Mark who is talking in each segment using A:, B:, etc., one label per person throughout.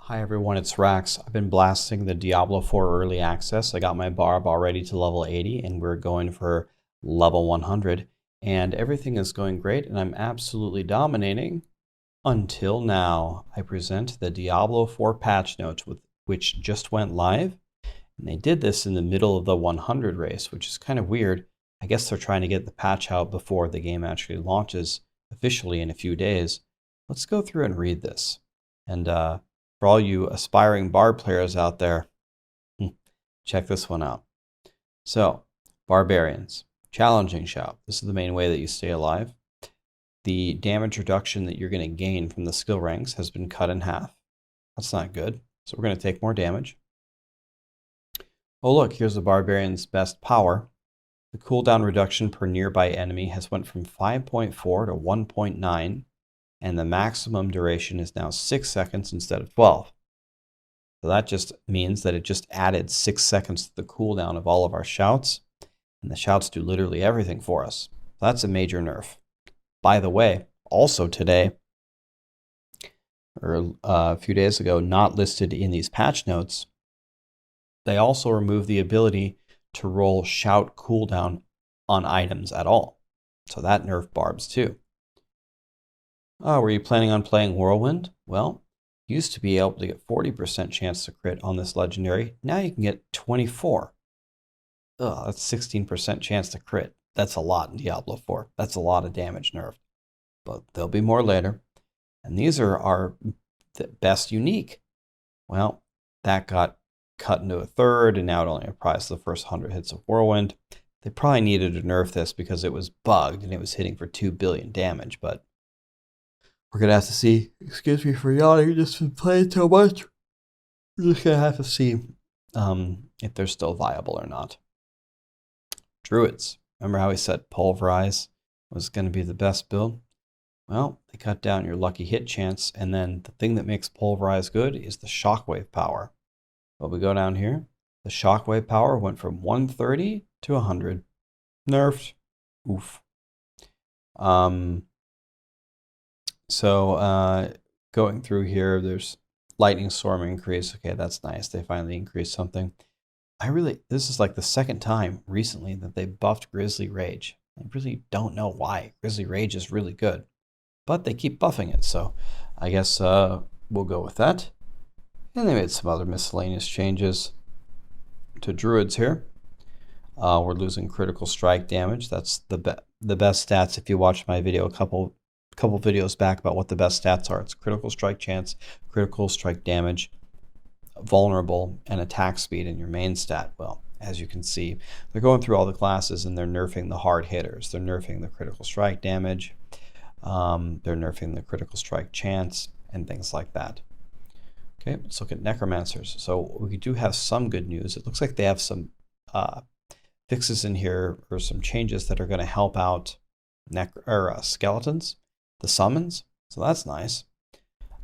A: Hi everyone, it's Rax. I've been blasting the Diablo 4 early access. I got my barb already to level 80 and we're going for level 100 and everything is going great and I'm absolutely dominating until now. I present the Diablo 4 patch notes which just went live, and they did this in the middle of the 100 race, which is kind of weird. I guess they're trying to get the patch out before the game actually launches officially in a few days. Let's go through and read this. And for all you aspiring barb players out there, check this one out. So, Barbarians, challenging shout. This is the main way that you stay alive. The damage reduction that you're going to gain from the skill ranks has been cut in half. That's not good. So we're going to take more damage. Oh look, here's the Barbarian's best power. The cooldown reduction per nearby enemy has went from 5.4 to 1.9. And the maximum duration is now 6 seconds instead of 12. So that just means that it just added 6 seconds to the cooldown of all of our shouts, and the shouts do literally everything for us. So that's a major nerf. By the way, also today, or a few days ago, not listed in these patch notes, they also removed the ability to roll shout cooldown on items at all. So that nerfed barbs too. Oh, were you planning on playing Whirlwind? Well, you used to be able to get 40% chance to crit on this legendary. Now you can get 24. Ugh, that's 16% chance to crit. That's a lot in Diablo 4. That's a lot of damage nerfed. But there'll be more later. And these are our best unique. Well, that got cut into a third, and now it only applies to the first 100 hits of Whirlwind. They probably needed to nerf this because it was bugged and it was hitting for 2 billion damage, but we're going to have to see. Excuse me for yawning, just been playing so much. We're just going to have to see if they're still viable or not. Druids. Remember how we said Pulverize was going to be the best build? Well, they cut down your lucky hit chance, and then the thing that makes Pulverize good is the shockwave power. But we go down here. The shockwave power went from 130 to 100. Nerfed. Oof. So going through here, there's lightning storm increase. Okay, that's nice. They finally increased something. This is like the second time recently that they buffed Grizzly Rage. I really don't know why. Grizzly Rage is really good, but they keep buffing it. So I guess we'll go with that. And they made some other miscellaneous changes to Druids here. We're losing critical strike damage. That's the best stats. If you watched my video a couple videos back about what the best stats are, it's critical strike chance, critical strike damage, vulnerable, and attack speed in your main stat. Well, as you can see, they're going through all the classes and they're nerfing the hard hitters. They're nerfing the critical strike damage. They're nerfing the critical strike chance and things like that. Okay, let's look at necromancers. So we do have some good news. It looks like they have some fixes in here, or some changes that are going to help out skeletons, the summons. So that's nice.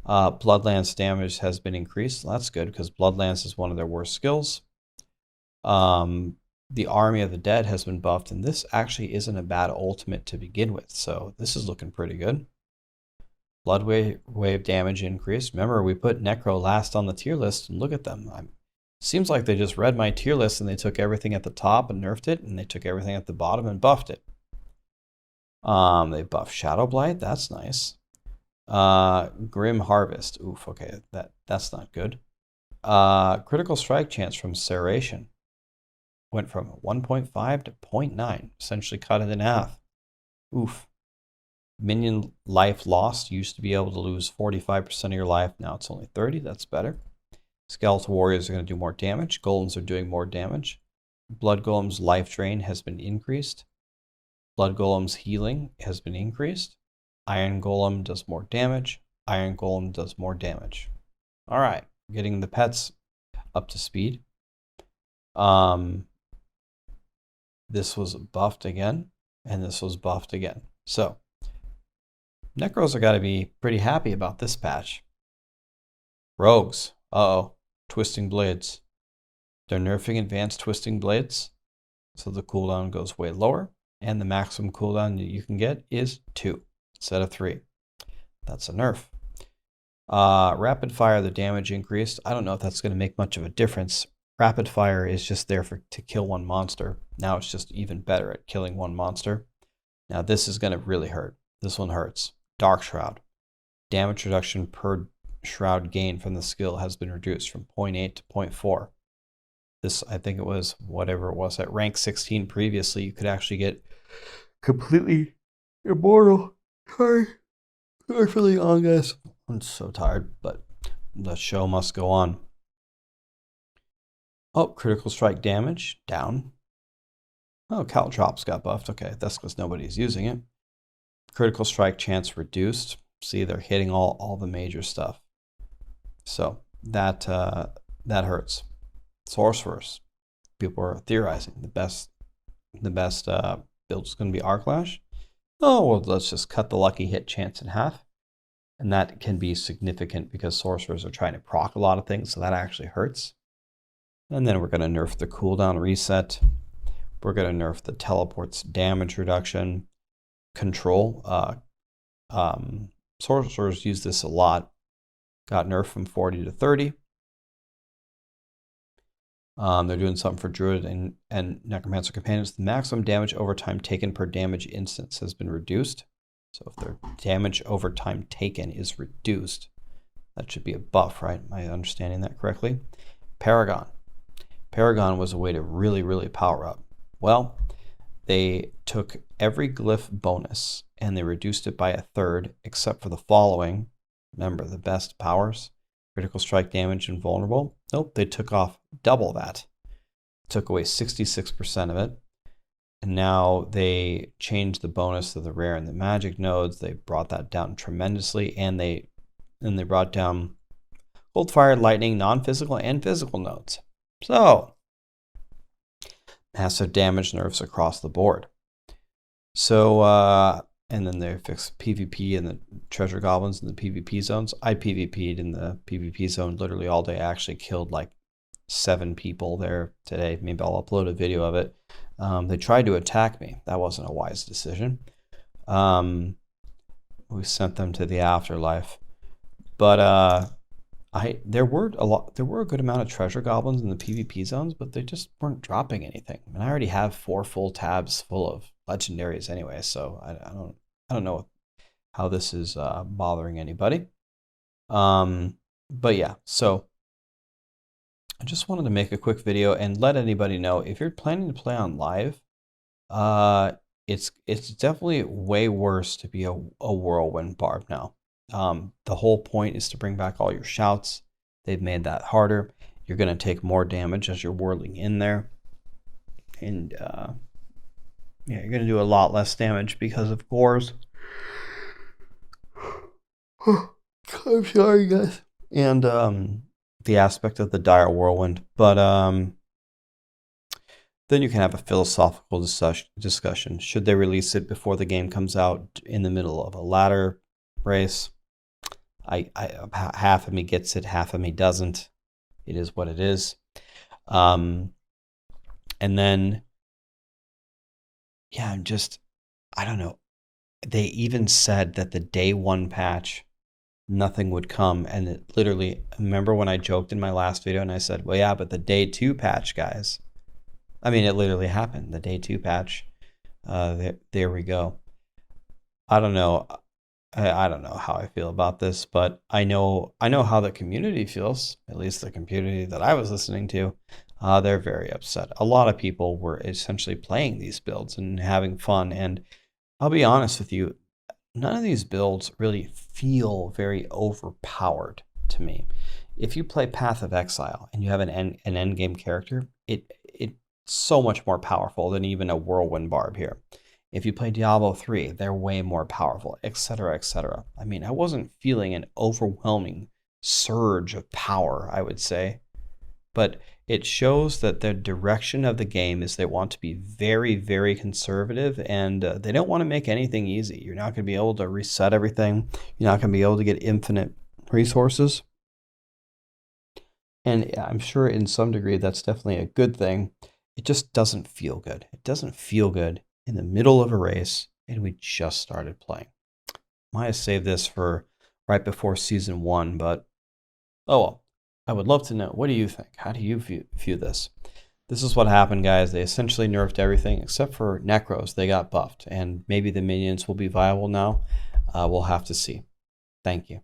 A: Bloodlance damage has been increased. So that's good because Bloodlance is one of their worst skills. The Army of the Dead has been buffed, and this actually isn't a bad ultimate to begin with. So this is looking pretty good. Blood wave damage increased. Remember, we put Necro last on the tier list, and look at them. Seems like they just read my tier list and they took everything at the top and nerfed it, and they took everything at the bottom and buffed it. They buffed Shadow Blight. That's nice. Grim Harvest. Oof. Okay, that's not good. Critical strike chance from Serration went from 1.5 to 0.9, essentially cut it in half. Oof. Minion life lost. Used to be able to lose 45% of your life. Now it's only 30. That's better. Skeletal warriors are going to do more damage. Golems are doing more damage. Blood Golem's life drain has been increased. Blood Golem's healing has been increased. Iron Golem does more damage. Iron Golem does more damage. All right, getting the pets up to speed. This was buffed again, and this was buffed again. So Necros are got to be pretty happy about this patch. Rogues. Uh-oh. Twisting Blades. They're nerfing advanced Twisting Blades, so the cooldown goes way lower, and the maximum cooldown that you can get is 2 instead of 3. That's a nerf. Rapid fire, the damage increased. I don't know if that's going to make much of a difference. Rapid fire is just there to kill one monster. Now it's just even better at killing one monster. Now this is going to really hurt. This one hurts. Dark Shroud. Damage reduction per shroud gain from the skill has been reduced from 0.8 to 0.4. This, I think it was whatever it was at rank 16 previously, you could actually get completely immortal. Sorry for the long, guys. I'm so tired, but the show must go on. Oh, critical strike damage, down. Oh, Caltrops got buffed. Okay, that's because nobody's using it. Critical strike chance reduced. See, they're hitting all the major stuff. So that hurts. Sorcerers. People are theorizing the best build is going to be Arclash. Oh, well, let's just cut the lucky hit chance in half. And that can be significant because sorcerers are trying to proc a lot of things, so that actually hurts. And then we're going to nerf the cooldown reset. We're going to nerf the teleports damage reduction. Control. Sorcerers use this a lot. Got nerfed from 40 to 30. They're doing something for Druid and Necromancer Companions. The maximum damage over time taken per damage instance has been reduced. So if their damage over time taken is reduced, that should be a buff, right? Am I understanding that correctly? Paragon. Paragon was a way to really, really power up. Well, they took every glyph bonus and they reduced it by 1/3, except for the following. Remember, the best powers. Critical strike damage and vulnerable. Nope, they took off double that. Took away 66% of it. And now they changed the bonus to the rare and the magic nodes. They brought that down tremendously, and they brought down cold fire, lightning, non-physical, and physical nodes. So massive damage nerfs across the board. So and then they fixed PvP and the treasure goblins in the PvP zones. I PvP'd in the PvP zone literally all day. I actually killed like 7 people there today. Maybe I'll upload a video of it. They tried to attack me. That wasn't a wise decision. We sent them to the afterlife. But there were a good amount of treasure goblins in the PvP zones, but they just weren't dropping anything. And I already have 4 full tabs full of legendaries anyway, so I don't know how this is bothering anybody. But yeah, so I just wanted to make a quick video and let anybody know if you're planning to play on live, it's definitely way worse to be a whirlwind barb now. The whole point is to bring back all your shouts. They've made that harder. You're going to take more damage as you're whirling in there. And yeah, you're going to do a lot less damage because of cores. I'm sorry, guys. And the aspect of the dire whirlwind. But then you can have a philosophical discussion. Should they release it before the game comes out in the middle of a ladder race? Half of me gets it, half of me doesn't. It is what it is. And then, yeah, I don't know. They even said that the day 1 patch, nothing would come. And it literally, remember when I joked in my last video and I said, well, yeah, but the day 2 patch, guys. I mean, it literally happened. The day 2 patch. There we go. I don't know. I don't know how I feel about this, but I know how the community feels, at least the community that I was listening to. They're very upset. A lot of people were essentially playing these builds and having fun. And I'll be honest with you, none of these builds really feel very overpowered to me. If you play Path of Exile and you have an endgame character, it's so much more powerful than even a Whirlwind Barb here. If you play Diablo 3, they're way more powerful, etc., etc. I mean, I wasn't feeling an overwhelming surge of power, I would say. But it shows that the direction of the game is they want to be very, very conservative, and they don't want to make anything easy. You're not going to be able to reset everything. You're not going to be able to get infinite resources. And I'm sure in some degree that's definitely a good thing. It just doesn't feel good. It doesn't feel good in the middle of a race, and we just started playing. Might have saved this for right before Season 1, but oh well. I would love to know. What do you think? How do you view this? This is what happened, guys. They essentially nerfed everything except for Necros. They got buffed, and maybe the minions will be viable now. We'll have to see. Thank you.